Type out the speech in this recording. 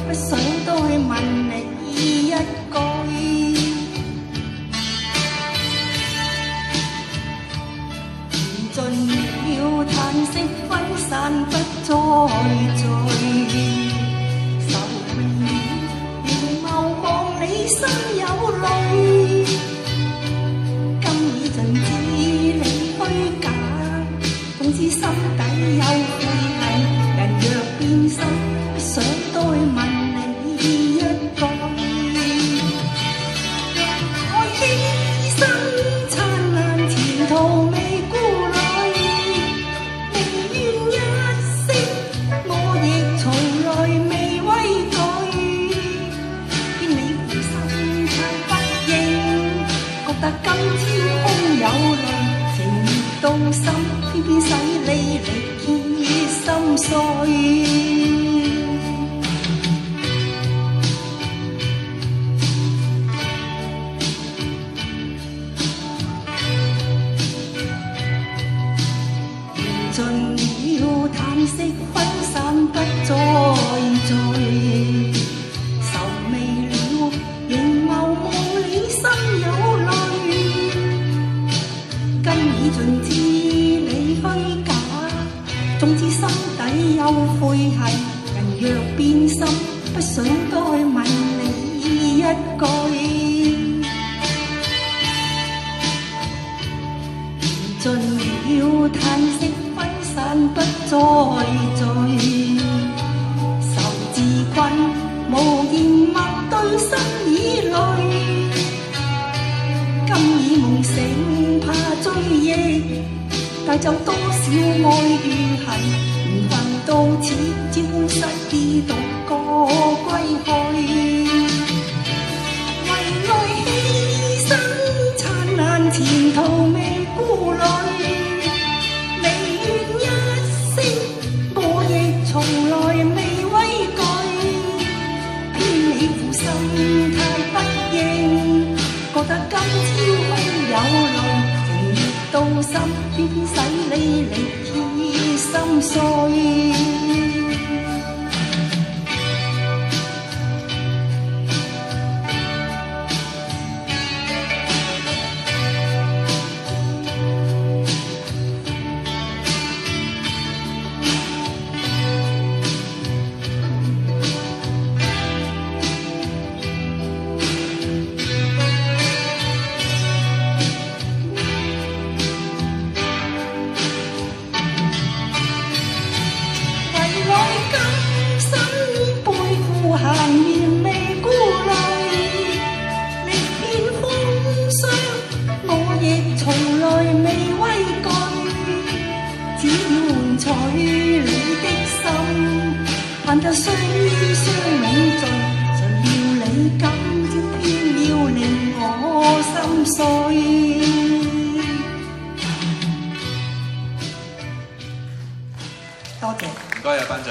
不想多問你一句。盡了嘆息，分散不再聚。愁未了，仍望望你心有淚。今已盡知你虛假，總之心底有悔恨。人若變心，不想多問你一句。愛犧牲燦爛前途未顧慮。但今朝空有淚，情熱到心，偏偏使你力竭心碎。盡了嘆息，分散不再聚。愁未了，仍望望你心有淚。今已盡知你虛假，總之心底有悔恨。人若變心，不想多問你一句。盡了嘆息，分散不再聚。愁自困，無言默對心已累。今已夢醒，怕追憶，帶走多少愛與恨。緣分到此，只歡失意獨個歸去。為愛犧牲燦爛前途未顧慮。寧願一聲，我亦從來未畏懼。偏你負心太不應，覺得今朝空有淚，情熱到心，偏偏使你力竭心碎。閒言未顧慮，歷遍風霜，我亦從來未畏懼。只要換取你的心，盼得相依相永盡。誰料你今朝偏要令我心碎。多謝。唔該啊，班長。